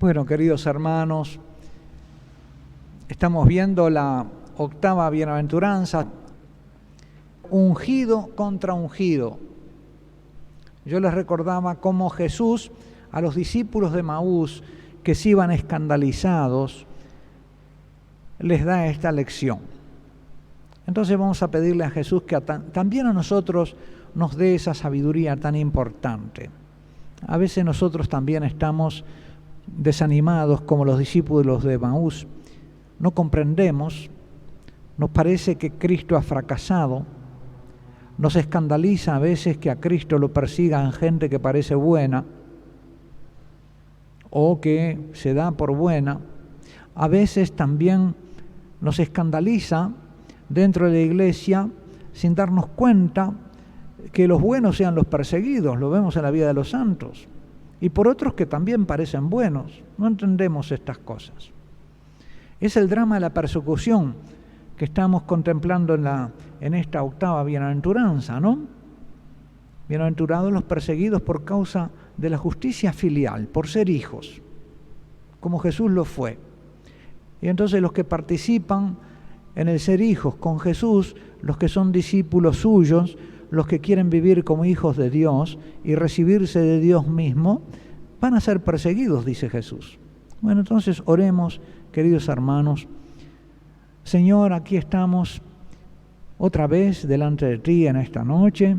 Bueno, queridos hermanos, estamos viendo la octava bienaventuranza, ungido contra ungido. Yo les recordaba cómo Jesús a los discípulos de Maús que se iban escandalizados les da esta lección. Entonces vamos a pedirle a Jesús que también a nosotros nos dé esa sabiduría tan importante. A veces nosotros también estamos desanimados como los discípulos de Maús. No comprendemos, nos parece que Cristo ha fracasado, nos escandaliza a veces que a Cristo lo persigan gente que parece buena o que se da por buena. A veces también nos escandaliza dentro de la iglesia sin darnos cuenta que los buenos sean los perseguidos, lo vemos en la vida de los santos, y por otros que también parecen buenos. No entendemos estas cosas. Es el drama de la persecución que estamos contemplando en esta octava bienaventuranza, ¿no? Bienaventurados los perseguidos por causa de la justicia filial, por ser hijos, como Jesús lo fue. Y entonces los que participan en el ser hijos con Jesús, los que son discípulos suyos, los que quieren vivir como hijos de Dios y recibirse de Dios mismo, van a ser perseguidos, dice Jesús. Bueno, entonces oremos, queridos hermanos. Señor, aquí estamos otra vez delante de ti en esta noche.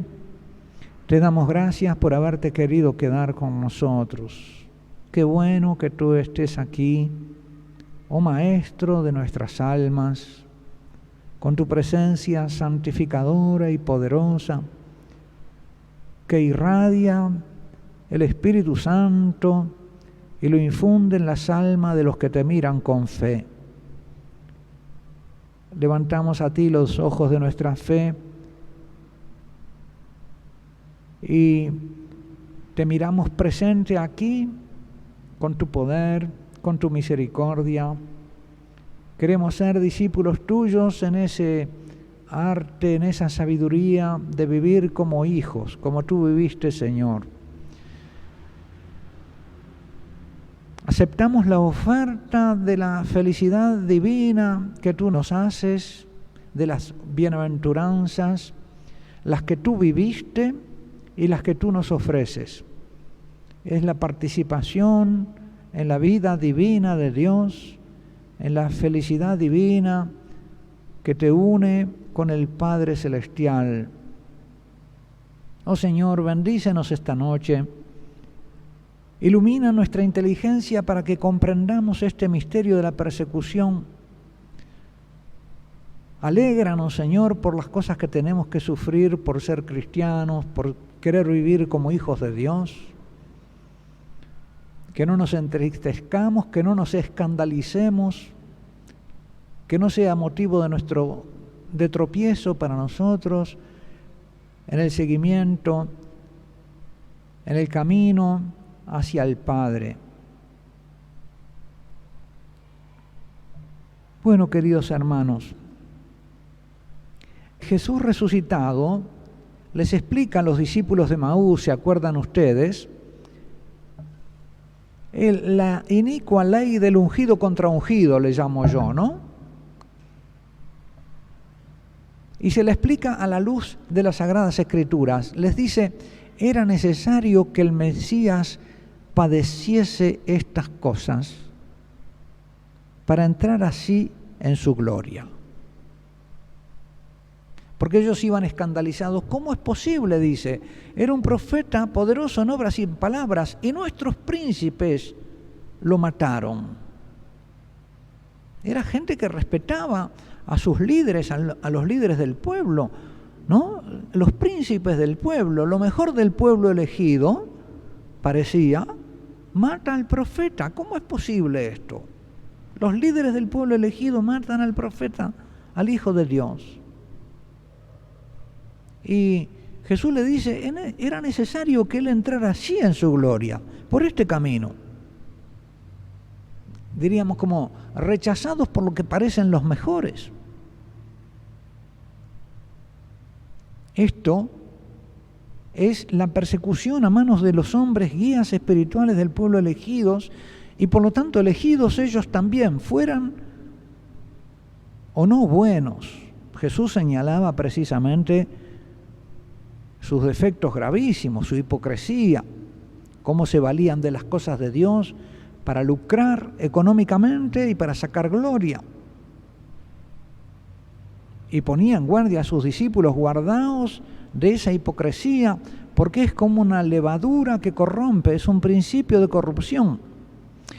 Te damos gracias por haberte querido quedar con nosotros. Qué bueno que tú estés aquí, oh Maestro de nuestras almas, con tu presencia santificadora y poderosa, que irradia el Espíritu Santo y lo infunde en las almas de los que te miran con fe. Levantamos a ti los ojos de nuestra fe y te miramos presente aquí con tu poder, con tu misericordia. Queremos ser discípulos tuyos en ese arte, en esa sabiduría de vivir como hijos, como tú viviste, Señor. Aceptamos la oferta de la felicidad divina que tú nos haces, de las bienaventuranzas, las que tú viviste y las que tú nos ofreces. Es la participación en la vida divina de Dios, en la felicidad divina que te une con el Padre Celestial. Oh Señor, bendícenos esta noche. Ilumina nuestra inteligencia para que comprendamos este misterio de la persecución. Alégranos, Señor, por las cosas que tenemos que sufrir por ser cristianos, por querer vivir como hijos de Dios. Que no nos entristezcamos, que no nos escandalicemos, que no sea motivo de tropiezo para nosotros en el seguimiento, en el camino hacia el Padre. Bueno, queridos hermanos, Jesús resucitado les explica a los discípulos de Maús, ¿se acuerdan ustedes? La inicua ley del ungido contra ungido, le llamo yo, ¿no? Y se le explica a la luz de las Sagradas Escrituras. Les dice, era necesario que el Mesías padeciese estas cosas para entrar así en su gloria. Porque ellos iban escandalizados. ¿Cómo es posible? Dice, era un profeta poderoso en obras y en palabras, y nuestros príncipes lo mataron. Era gente que respetaba a sus líderes, a los líderes del pueblo, ¿no? Los príncipes del pueblo, lo mejor del pueblo elegido, parecía, mata al profeta. ¿Cómo es posible esto? Los líderes del pueblo elegido matan al profeta, al Hijo de Dios. Y Jesús le dice, era necesario que él entrara así en su gloria, por este camino. Diríamos como rechazados por lo que parecen los mejores. Esto es la persecución a manos de los hombres guías espirituales del pueblo elegidos Y por lo tanto, elegidos ellos también, fueran o no buenos. Jesús señalaba precisamente sus defectos gravísimos, su hipocresía, cómo se valían de las cosas de Dios para lucrar económicamente y para sacar gloria. Y ponía en guardia a sus discípulos: guardaos de esa hipocresía, porque es como una levadura que corrompe, es un principio de corrupción.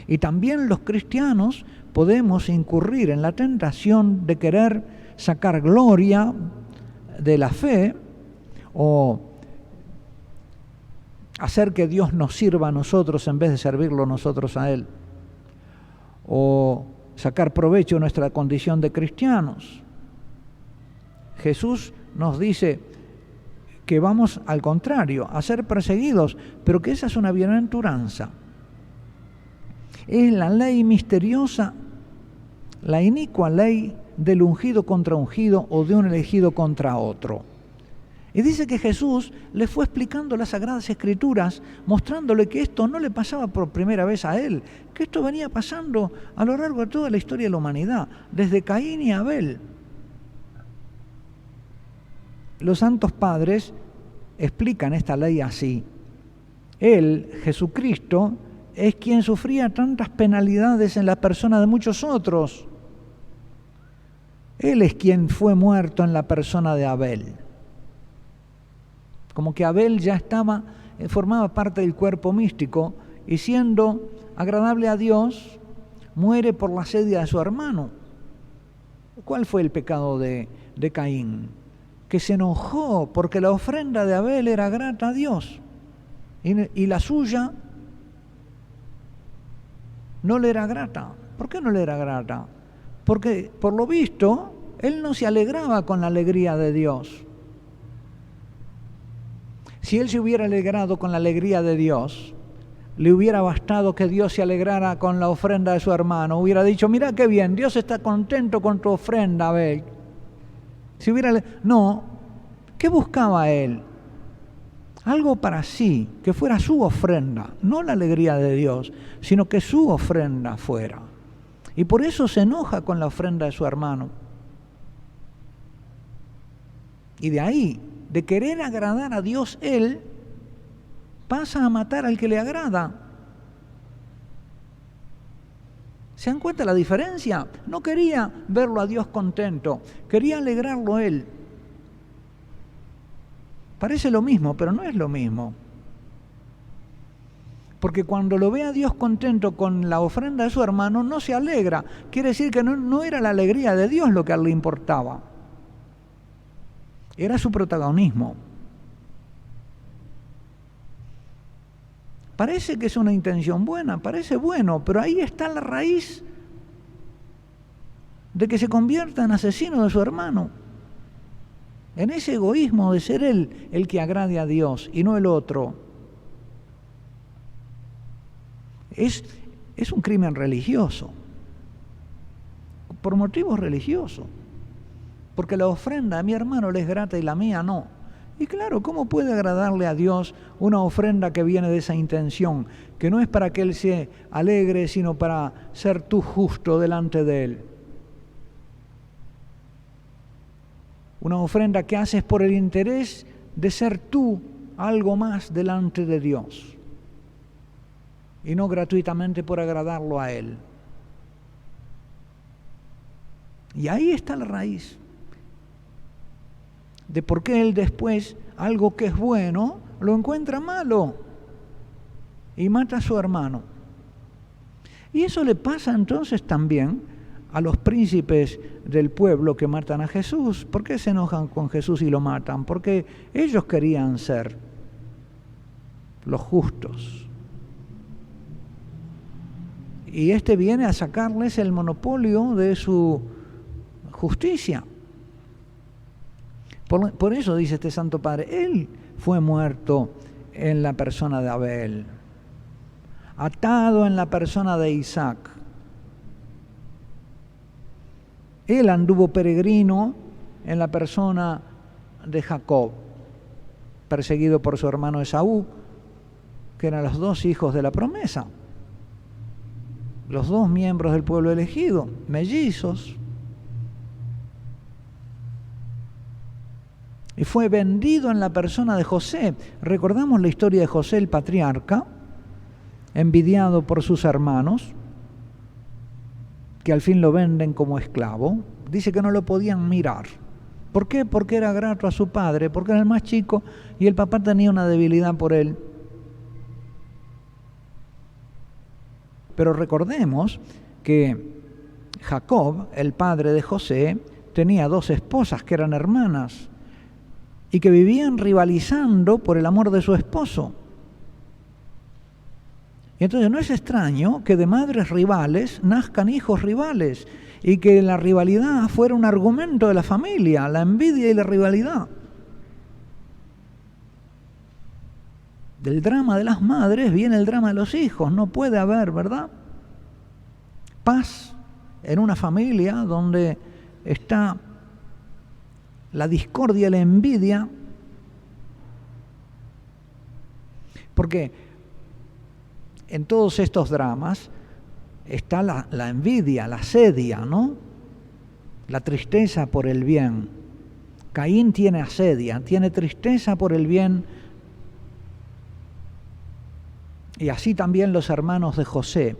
Y también los cristianos podemos incurrir en la tentación de querer sacar gloria de la fe o hacer que Dios nos sirva a nosotros en vez de servirlo nosotros a Él, o sacar provecho de nuestra condición de cristianos. Jesús nos dice que vamos al contrario, a ser perseguidos, pero que esa es una bienaventuranza. Es la ley misteriosa, la inicua ley del ungido contra ungido o de un elegido contra otro. Y dice que Jesús le fue explicando las Sagradas Escrituras, mostrándole que esto no le pasaba por primera vez a él, que esto venía pasando a lo largo de toda la historia de la humanidad, desde Caín y Abel. Los santos padres explican esta ley así: Él, Jesucristo, es quien sufría tantas penalidades en la persona de muchos otros. Él es quien fue muerto en la persona de Abel. Como que Abel ya formaba parte del cuerpo místico, y siendo agradable a Dios, muere por la asedia de su hermano. ¿Cuál fue el pecado de Caín? Que se enojó porque la ofrenda de Abel era grata a Dios y la suya no le era grata. ¿Por qué no le era grata? Porque, por lo visto, él no se alegraba con la alegría de Dios. Si él se hubiera alegrado con la alegría de Dios, le hubiera bastado que Dios se alegrara con la ofrenda de su hermano. Hubiera dicho: mira qué bien, Dios está contento con tu ofrenda, Abel. No, ¿qué buscaba él? Algo para sí, que fuera su ofrenda, no la alegría de Dios, sino que su ofrenda fuera. Y por eso se enoja con la ofrenda de su hermano. Y de ahí, de querer agradar a Dios, él pasa a matar al que le agrada. ¿Se dan cuenta la diferencia? No quería verlo a Dios contento, quería alegrarlo él. Parece lo mismo, pero no es lo mismo. Porque cuando lo ve a Dios contento con la ofrenda de su hermano, no se alegra. Quiere decir que no era la alegría de Dios lo que a él le importaba. Era su protagonismo. Parece que es una intención buena, parece bueno, pero ahí está la raíz de que se convierta en asesino de su hermano. En ese egoísmo de ser él el que agrade a Dios y no el otro. Es un crimen religioso, por motivos religiosos. Porque la ofrenda a mi hermano le es grata y la mía no. Y claro, ¿cómo puede agradarle a Dios una ofrenda que viene de esa intención? Que no es para que Él se alegre, sino para ser tú justo delante de Él. Una ofrenda que haces por el interés de ser tú algo más delante de Dios. Y no gratuitamente por agradarlo a Él. Y ahí está la raíz de por qué él después, algo que es bueno, lo encuentra malo y mata a su hermano. Y eso le pasa entonces también a los príncipes del pueblo que matan a Jesús. ¿Por qué se enojan con Jesús y lo matan? Porque ellos querían ser los justos. Y este viene a sacarles el monopolio de su justicia. Por eso dice este Santo Padre, él fue muerto en la persona de Abel, atado en la persona de Isaac. Él anduvo peregrino en la persona de Jacob, perseguido por su hermano Esaú, que eran los dos hijos de la promesa. los dos miembros del pueblo elegido, mellizos. Y fue vendido en la persona de José. Recordamos la historia de José, el patriarca, envidiado por sus hermanos, que al fin lo venden como esclavo. Dice que no lo podían mirar. ¿Por qué? Porque era grato a su padre, porque era el más chico y el papá tenía una debilidad por él. Pero recordemos que Jacob, el padre de José, tenía dos esposas que eran hermanas y que vivían rivalizando por el amor de su esposo. Y entonces no es extraño que de madres rivales nazcan hijos rivales y que la rivalidad fuera un argumento de la familia, la envidia y la rivalidad. Del drama de las madres viene el drama de los hijos. No puede haber, ¿verdad?, paz en una familia donde está la discordia y la envidia. Porque en todos estos dramas está la envidia, la asedia, ¿no? La tristeza por el bien. Caín tiene asedia, tiene tristeza por el bien. Y así también los hermanos de José.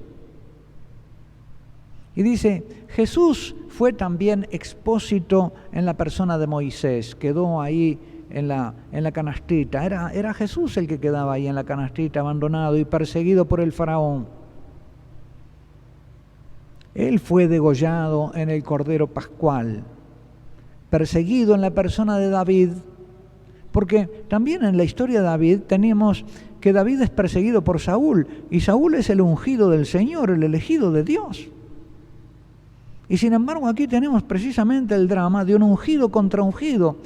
Y dice, Jesús fue también expósito en la persona de Moisés, quedó ahí en la canastita. Era Jesús el que quedaba ahí en la canastita, abandonado y perseguido por el faraón. Él fue degollado en el Cordero Pascual, perseguido en la persona de David, porque también en la historia de David teníamos que David es perseguido por Saúl, y Saúl es el ungido del Señor, el elegido de Dios. Y sin embargo aquí tenemos precisamente el drama de un ungido contra ungido.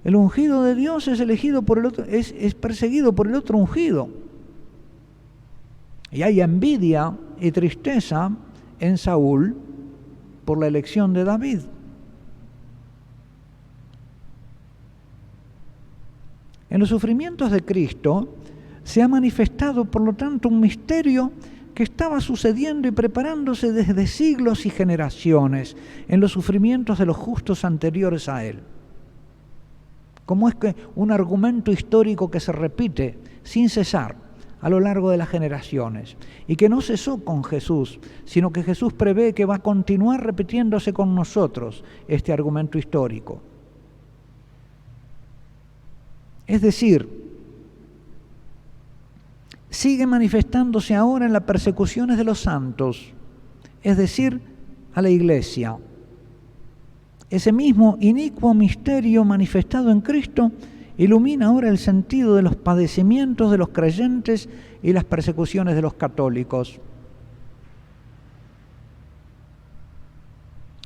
El ungido de Dios es elegido por el otro, es perseguido por el otro ungido. Y hay envidia y tristeza en Saúl por la elección de David. En los sufrimientos de Cristo se ha manifestado, por lo tanto, un misterio que estaba sucediendo y preparándose desde siglos y generaciones en los sufrimientos de los justos anteriores a él. Como es que un argumento histórico que se repite sin cesar a lo largo de las generaciones y que no cesó con Jesús, sino que Jesús prevé que va a continuar repitiéndose con nosotros este argumento histórico. Es decir, sigue manifestándose ahora en las persecuciones de los santos, es decir, a la Iglesia. Ese mismo inicuo misterio manifestado en Cristo ilumina ahora el sentido de los padecimientos de los creyentes y las persecuciones de los católicos.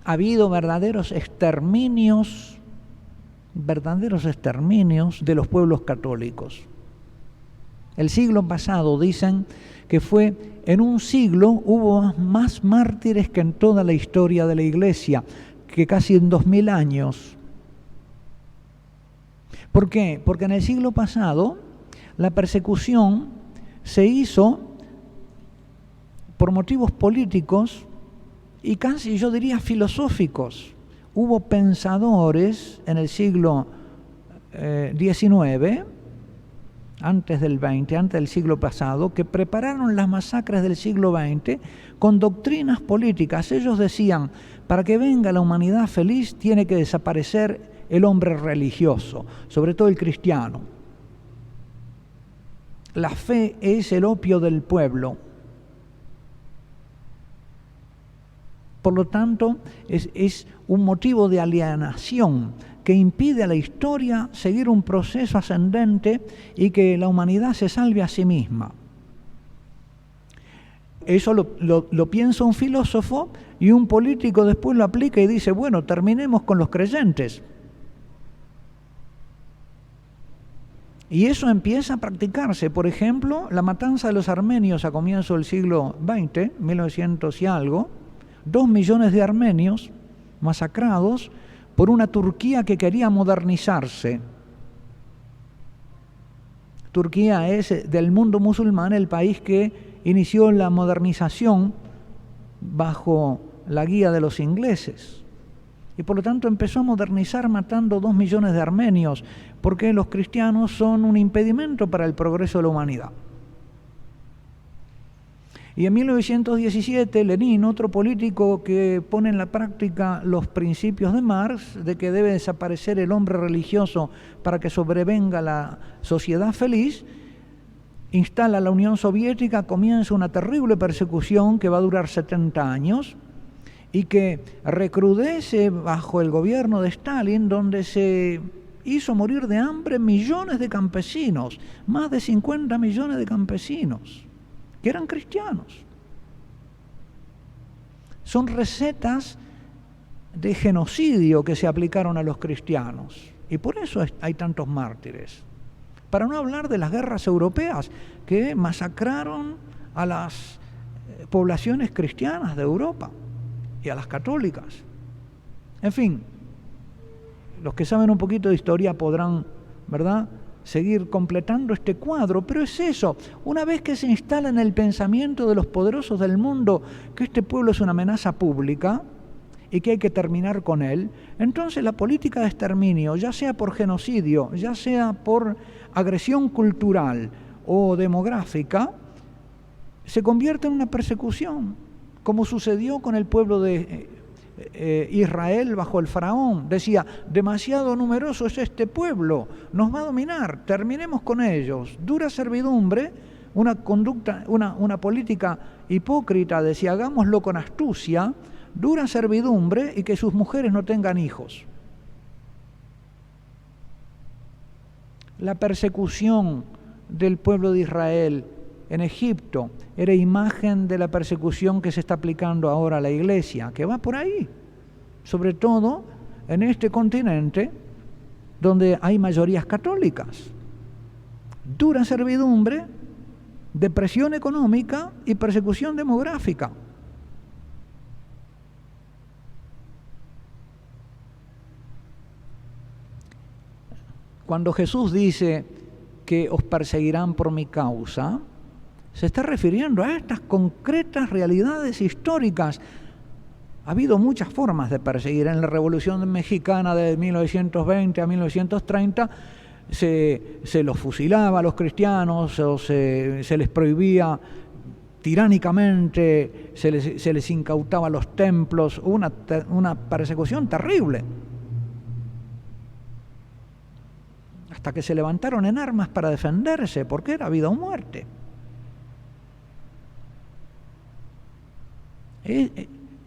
Ha habido verdaderos exterminios de los pueblos católicos. El siglo pasado dicen que fue en un siglo hubo más mártires que en toda la historia de la Iglesia, que casi en 2000 años. ¿Por qué? Porque en el siglo pasado la persecución se hizo por motivos políticos y casi yo diría filosóficos. Hubo pensadores en el siglo XIX, antes del XX, antes del siglo pasado, que prepararon las masacres del siglo XX con doctrinas políticas. Ellos decían, para que venga la humanidad feliz tiene que desaparecer el hombre religioso, sobre todo el cristiano. La fe es el opio del pueblo. Por lo tanto, es un motivo de alienación que impide a la historia seguir un proceso ascendente y que la humanidad se salve a sí misma. Eso lo piensa un filósofo y un político después lo aplica y dice, bueno, terminemos con los creyentes. Y eso empieza a practicarse. Por ejemplo, la matanza de los armenios a comienzos del siglo XX, 1900 y algo, 2 millones de armenios masacrados por una Turquía que quería modernizarse. Turquía es del mundo musulmán el país que inició la modernización bajo la guía de los ingleses. Y por lo tanto empezó a modernizar matando 2 millones de armenios, porque los cristianos son un impedimento para el progreso de la humanidad. Y en 1917, Lenin, otro político que pone en la práctica los principios de Marx, de que debe desaparecer el hombre religioso para que sobrevenga la sociedad feliz, instala la Unión Soviética, comienza una terrible persecución que va a durar 70 años y que recrudece bajo el gobierno de Stalin, donde se hizo morir de hambre millones de campesinos, más de 50 millones de campesinos, que eran cristianos. Son recetas de genocidio que se aplicaron a los cristianos, y por eso hay tantos mártires. Para no hablar de las guerras europeas que masacraron a las poblaciones cristianas de Europa y a las católicas. En fin, los que saben un poquito de historia podrán, ¿verdad?, seguir completando este cuadro, pero es eso, una vez que se instala en el pensamiento de los poderosos del mundo que este pueblo es una amenaza pública y que hay que terminar con él, entonces la política de exterminio, ya sea por genocidio, ya sea por agresión cultural o demográfica, se convierte en una persecución, como sucedió con el pueblo de Israel bajo el faraón. Decía, demasiado numeroso es este pueblo, nos va a dominar, terminemos con ellos. Dura servidumbre, una conducta, una política hipócrita, decía, hagámoslo con astucia, dura servidumbre y que sus mujeres no tengan hijos. La persecución del pueblo de Israel en Egipto era imagen de la persecución que se está aplicando ahora a la Iglesia, que va por ahí, sobre todo en este continente donde hay mayorías católicas. Dura servidumbre, depresión económica y persecución demográfica. Cuando Jesús dice que os perseguirán por mi causa, se está refiriendo a estas concretas realidades históricas. Ha habido muchas formas de perseguir. En la Revolución Mexicana de 1920 a 1930 se los fusilaba a los cristianos, o se les prohibía tiránicamente, se les incautaba los templos, una persecución terrible. Hasta que se levantaron en armas para defenderse, porque era vida o muerte.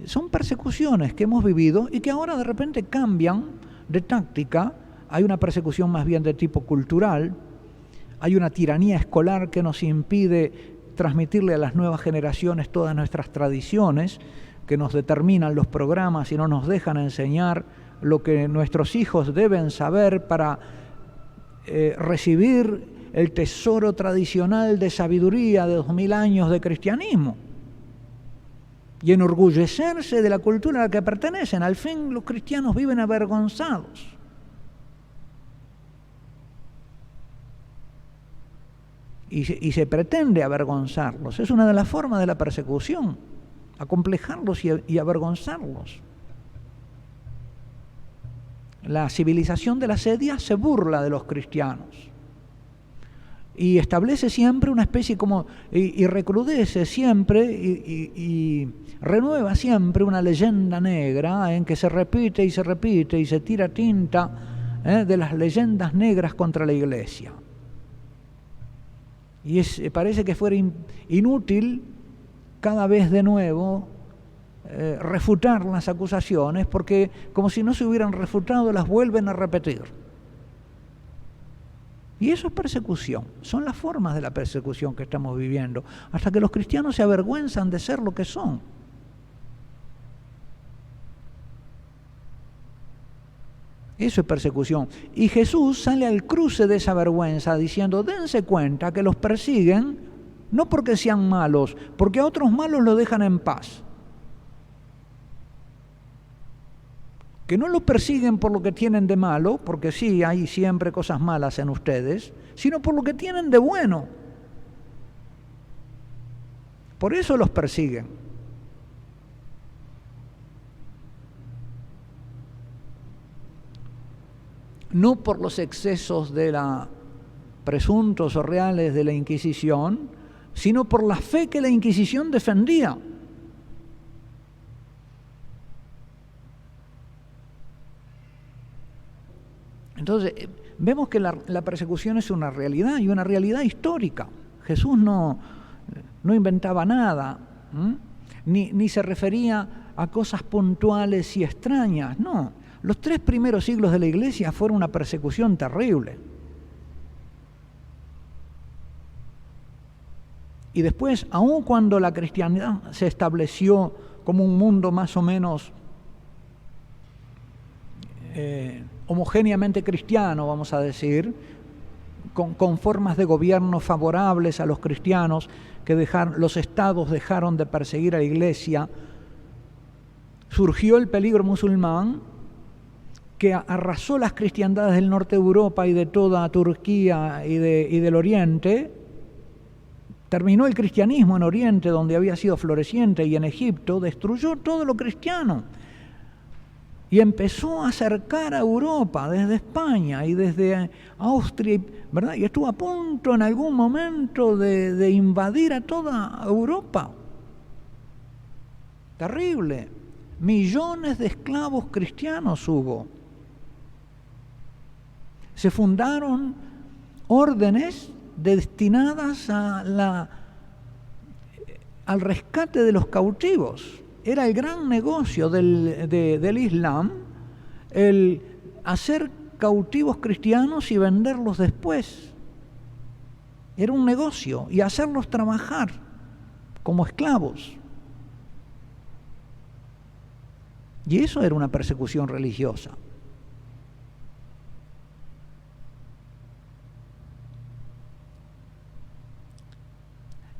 Son persecuciones que hemos vivido y que ahora de repente cambian de táctica. Hay una persecución más bien de tipo cultural, hay una tiranía escolar que nos impide transmitirle a las nuevas generaciones todas nuestras tradiciones, que nos determinan los programas y no nos dejan enseñar lo que nuestros hijos deben saber para recibir el tesoro tradicional de sabiduría de 2000 años de cristianismo y enorgullecerse de la cultura a la que pertenecen. Al fin los cristianos viven avergonzados. Y se pretende avergonzarlos. Es una de las formas de la persecución, acomplejarlos y avergonzarlos. La civilización de la sedia se burla de los cristianos y establece siempre una especie como, y recrudece siempre y renueva siempre una leyenda negra en que se repite y se tira tinta de las leyendas negras contra la Iglesia. Y parece que fuera inútil cada vez de nuevo refutar las acusaciones, porque como si no se hubieran refutado, las vuelven a repetir. Y eso es persecución, son las formas de la persecución que estamos viviendo, hasta que los cristianos se avergüenzan de ser lo que son. Eso es persecución. Y Jesús sale al cruce de esa vergüenza diciendo, dense cuenta que los persiguen no porque sean malos, porque a otros malos los dejan en paz. Que no los persiguen por lo que tienen de malo, porque sí, hay siempre cosas malas en ustedes, sino por lo que tienen de bueno. Por eso los persiguen. no por los excesos de la presuntos o reales de la Inquisición, sino por la fe que la Inquisición defendía. Entonces, vemos que la persecución es una realidad y una realidad histórica. Jesús no inventaba nada, ni se refería a cosas puntuales y extrañas, no. Los 3 primeros siglos de la Iglesia fueron una persecución terrible. Y después, aun cuando la cristiandad se estableció como un mundo más o menos homogéneamente cristiano, vamos a decir, con formas de gobierno favorables a los cristianos, los estados dejaron de perseguir a la Iglesia, surgió el peligro musulmán que arrasó las cristiandades del norte de Europa y de toda Turquía y del Oriente. Terminó el cristianismo en Oriente, donde había sido floreciente, y en Egipto destruyó todo lo cristiano. Y empezó a acercar a Europa desde España y desde Austria, ¿verdad? Y estuvo a punto en algún momento de invadir a toda Europa. Terrible. Millones de esclavos cristianos hubo. Se fundaron órdenes destinadas al rescate de los cautivos. Era el gran negocio del Islam, el hacer cautivos cristianos y venderlos después. Era un negocio, y hacerlos trabajar como esclavos. Y eso era una persecución religiosa.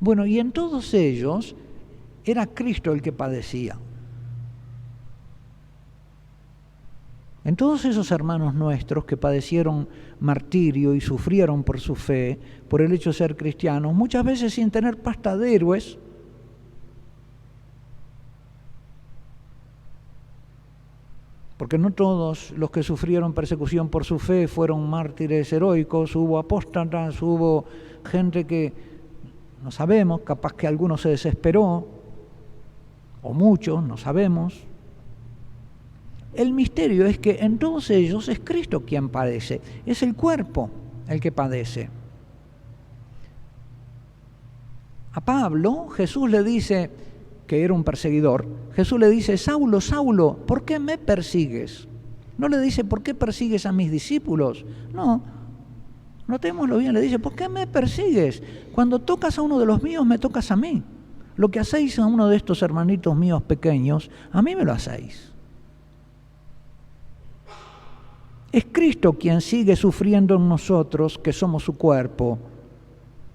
Bueno, y en todos ellos era Cristo el que padecía. En todos esos hermanos nuestros que padecieron martirio y sufrieron por su fe, por el hecho de ser cristianos, muchas veces sin tener pasta de héroes, porque no todos los que sufrieron persecución por su fe fueron mártires heroicos, hubo apóstatas, hubo gente que no sabemos, capaz que alguno se desesperó, o muchos, no sabemos. El misterio es que en todos ellos es Cristo quien padece, es el cuerpo el que padece. A Pablo, Jesús le dice, que era un perseguidor, Jesús le dice: Saulo, Saulo, ¿por qué me persigues? No le dice: ¿por qué persigues a mis discípulos? No, notémoslo bien, le dice: ¿por qué me persigues? Cuando tocas a uno de los míos, me tocas a mí. Lo que hacéis a uno de estos hermanitos míos pequeños, a mí me lo hacéis. Es Cristo quien sigue sufriendo en nosotros, que somos su cuerpo,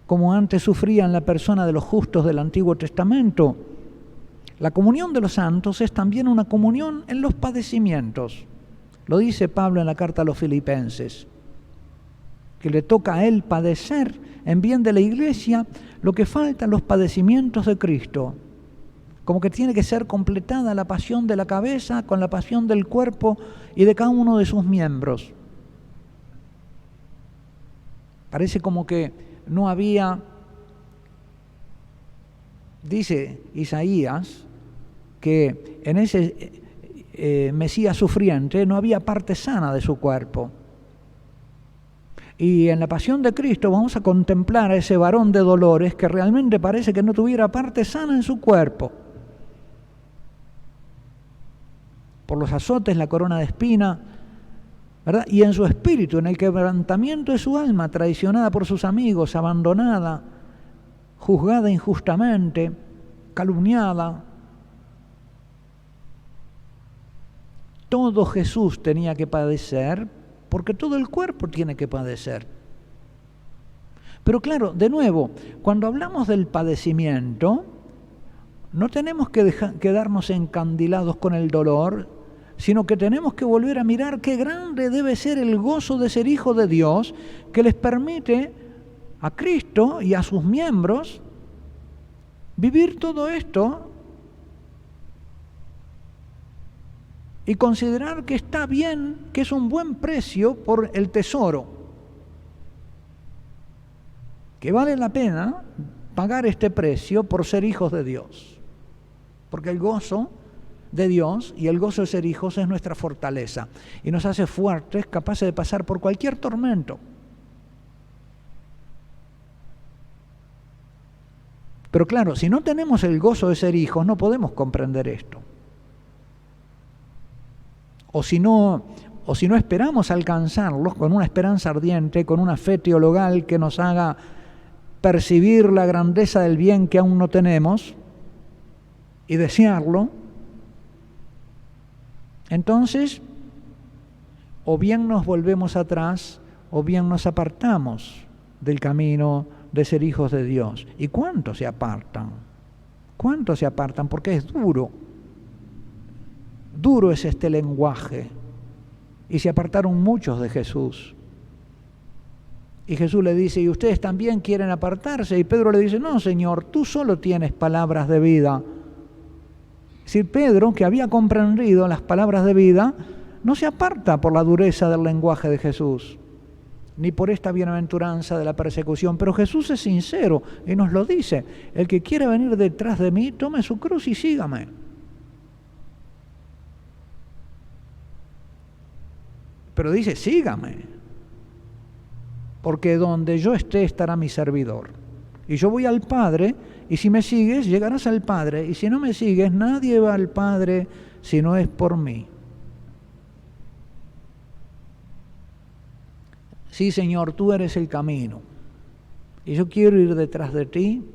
como antes sufría en la persona de los justos del Antiguo Testamento. La comunión de los santos es también una comunión en los padecimientos. Lo dice Pablo en la carta a los Filipenses, que le toca a él padecer en bien de la Iglesia lo que falta en los padecimientos de Cristo. Como que tiene que ser completada la pasión de la cabeza con la pasión del cuerpo y de cada uno de sus miembros. Parece como que no había, dice Isaías, que en ese Mesías sufriente no había parte sana de su cuerpo. Y en la pasión de Cristo vamos a contemplar a ese varón de dolores que realmente parece que no tuviera parte sana en su cuerpo. Por los azotes, la corona de espina, ¿verdad? Y en su espíritu, en el quebrantamiento de su alma, traicionada por sus amigos, abandonada, juzgada injustamente, calumniada. Todo Jesús tenía que padecer, porque todo el cuerpo tiene que padecer. Pero claro, de nuevo, cuando hablamos del padecimiento, no tenemos que quedarnos encandilados con el dolor, sino que tenemos que volver a mirar qué grande debe ser el gozo de ser hijo de Dios, que les permite a Cristo y a sus miembros vivir todo esto y considerar que está bien, que es un buen precio por el tesoro, que vale la pena pagar este precio por ser hijos de Dios, porque el gozo de Dios y el gozo de ser hijos es nuestra fortaleza y nos hace fuertes, capaces de pasar por cualquier tormento. Pero claro, si no tenemos el gozo de ser hijos, no podemos comprender esto. O si no esperamos alcanzarlos con una esperanza ardiente, con una fe teologal que nos haga percibir la grandeza del bien que aún no tenemos y desearlo, entonces o bien nos volvemos atrás o bien nos apartamos del camino de ser hijos de Dios. ¿Y cuántos se apartan? ¿Cuántos se apartan? Porque es duro. Duro es este lenguaje. Y se apartaron muchos de Jesús. Y Jesús le dice, ¿y ustedes también quieren apartarse? Y Pedro le dice, no, Señor, tú solo tienes palabras de vida. Es decir, Pedro, que había comprendido las palabras de vida, no se aparta por la dureza del lenguaje de Jesús, ni por esta bienaventuranza de la persecución. Pero Jesús es sincero y nos lo dice, el que quiere venir detrás de mí, tome su cruz y sígame. Pero dice, sígame, porque donde yo esté estará mi servidor. Y yo voy al Padre, y si me sigues, llegarás al Padre. Y si no me sigues, nadie va al Padre si no es por mí. Sí, Señor, tú eres el camino. Y yo quiero ir detrás de ti,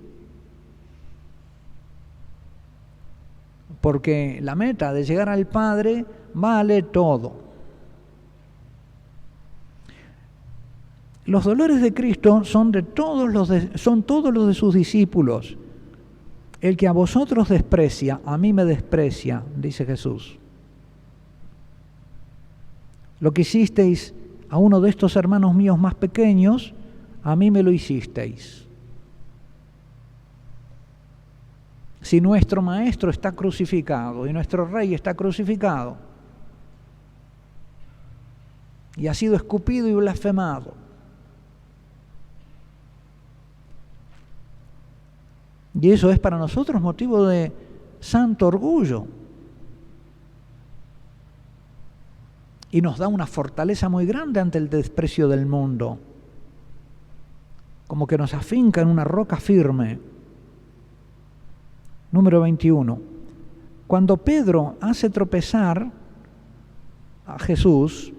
porque la meta de llegar al Padre vale todo. Los dolores de Cristo son todos los de sus discípulos. El que a vosotros desprecia, a mí me desprecia, dice Jesús. Lo que hicisteis a uno de estos hermanos míos más pequeños, a mí me lo hicisteis. Si nuestro Maestro está crucificado y nuestro Rey está crucificado y ha sido escupido y blasfemado, y eso es para nosotros motivo de santo orgullo. Y nos da una fortaleza muy grande ante el desprecio del mundo. Como que nos afinca en una roca firme. Número 21. Cuando Pedro hace tropezar a Jesús,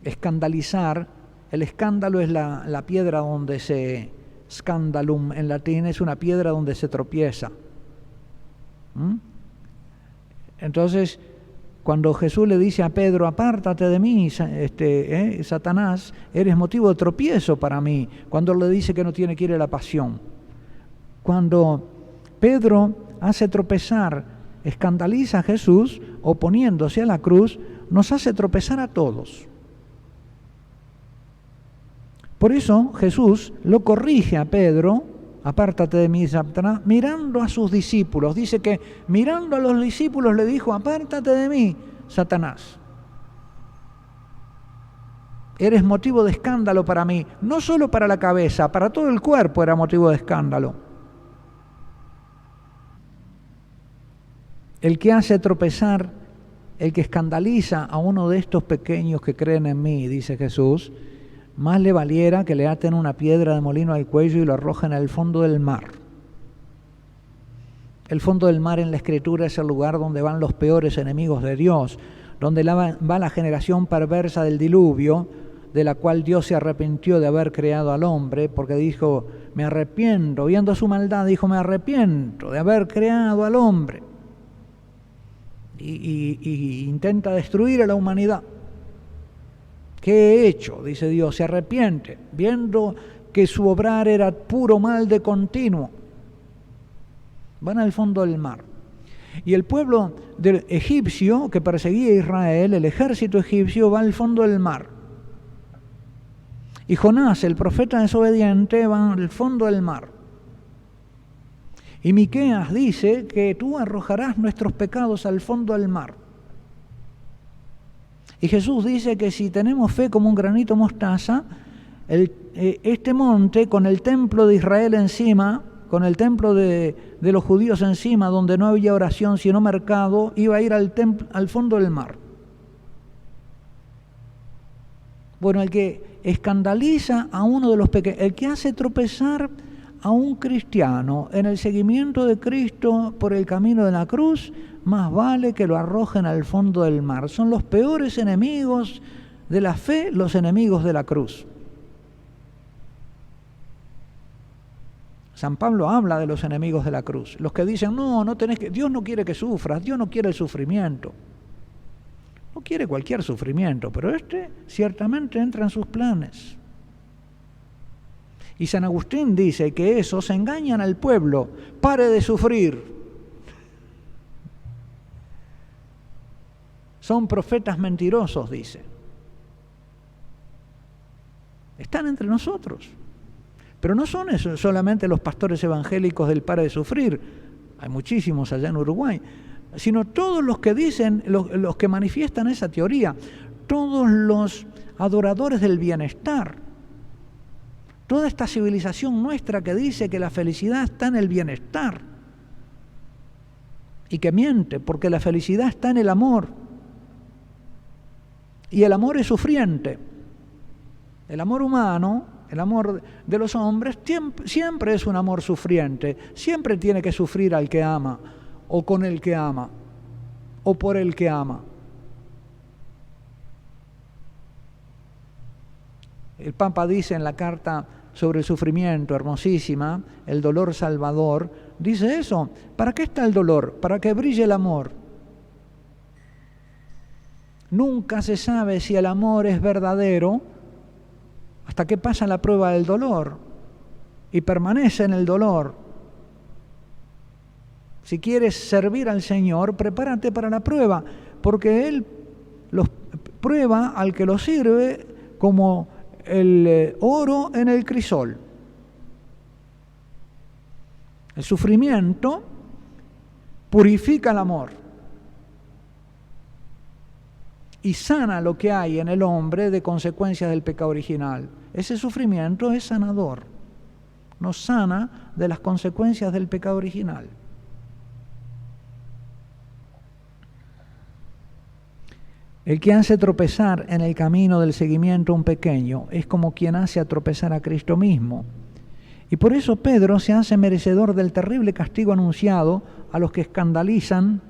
escandalizar, el escándalo es la piedra donde se... Scandalum en latín es una piedra donde se tropieza. Entonces, cuando Jesús le dice a Pedro, apártate de mí, Satanás, eres motivo de tropiezo para mí, cuando le dice que no tiene que ir a la pasión. Cuando Pedro hace tropezar, escandaliza a Jesús, oponiéndose a la cruz, nos hace tropezar a todos. Por eso Jesús lo corrige a Pedro, apártate de mí, Satanás, mirando a sus discípulos. Dice que mirando a los discípulos le dijo, apártate de mí, Satanás. Eres motivo de escándalo para mí, no solo para la cabeza, para todo el cuerpo era motivo de escándalo. El que hace tropezar, el que escandaliza a uno de estos pequeños que creen en mí, dice Jesús, más le valiera que le aten una piedra de molino al cuello y lo arrojen al fondo del mar. El fondo del mar en la Escritura es el lugar donde van los peores enemigos de Dios, donde va la generación perversa del diluvio, de la cual Dios se arrepintió de haber creado al hombre, porque dijo, me arrepiento, viendo su maldad, dijo, me arrepiento de haber creado al hombre. Y intenta destruir a la humanidad. ¿Qué he hecho? Dice Dios, se arrepiente, viendo que su obrar era puro mal de continuo. Van al fondo del mar. Y el pueblo del egipcio que perseguía a Israel, el ejército egipcio, va al fondo del mar. Y Jonás, el profeta desobediente, va al fondo del mar. Y Miqueas dice que tú arrojarás nuestros pecados al fondo del mar. Y Jesús dice que si tenemos fe como un granito de mostaza, este monte con el templo de Israel encima, con el templo de los judíos encima, donde no había oración sino mercado, iba a ir al fondo del mar. Bueno, el que escandaliza a uno de los pequeños, el que hace tropezar a un cristiano en el seguimiento de Cristo por el camino de la cruz, más vale que lo arrojen al fondo del mar. Son los peores enemigos de la fe, los enemigos de la cruz. San Pablo habla de los enemigos de la cruz, los que dicen, no tenés que, Dios no quiere que sufras, Dios no quiere el sufrimiento. No quiere cualquier sufrimiento, pero ciertamente entra en sus planes. Y San Agustín dice que esos engañan al pueblo, pare de sufrir. Son profetas mentirosos, dice. Están entre nosotros. Pero no son eso, solamente los pastores evangélicos del pare de sufrir, hay muchísimos allá en Uruguay, sino todos los que dicen, los que manifiestan esa teoría, todos los adoradores del bienestar, toda esta civilización nuestra que dice que la felicidad está en el bienestar y que miente, porque la felicidad está en el amor y el amor es sufriente. El amor humano, el amor de los hombres siempre es un amor sufriente, siempre tiene que sufrir al que ama, o con el que ama, o por el que ama. El Papa dice en la carta sobre el sufrimiento, hermosísima, el dolor salvador, dice eso, ¿para qué está el dolor? Para que brille el amor. Nunca se sabe si el amor es verdadero hasta que pasa la prueba del dolor y permanece en el dolor. Si quieres servir al Señor, prepárate para la prueba, porque Él los prueba al que lo sirve como el oro en el crisol. El sufrimiento purifica el amor y sana lo que hay en el hombre de consecuencias del pecado original. Ese sufrimiento es sanador, nos sana de las consecuencias del pecado original. El que hace tropezar en el camino del seguimiento a un pequeño es como quien hace tropezar a Cristo mismo. Y por eso Pedro se hace merecedor del terrible castigo anunciado a los que escandalizan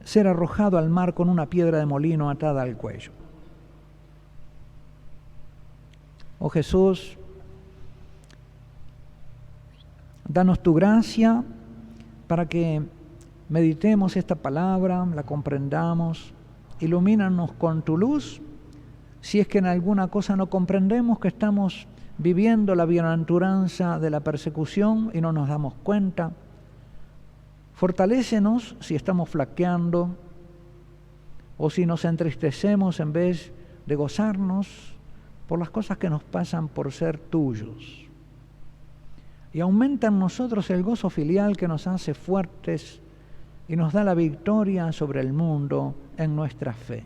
ser arrojado al mar con una piedra de molino atada al cuello. Oh Jesús, danos tu gracia para que meditemos esta palabra, la comprendamos, ilumínanos con tu luz, si es que en alguna cosa no comprendemos que estamos viviendo la bienaventuranza de la persecución y no nos damos cuenta. Fortalécenos si estamos flaqueando o si nos entristecemos en vez de gozarnos por las cosas que nos pasan por ser tuyos. Y aumenta en nosotros el gozo filial que nos hace fuertes y nos da la victoria sobre el mundo en nuestra fe.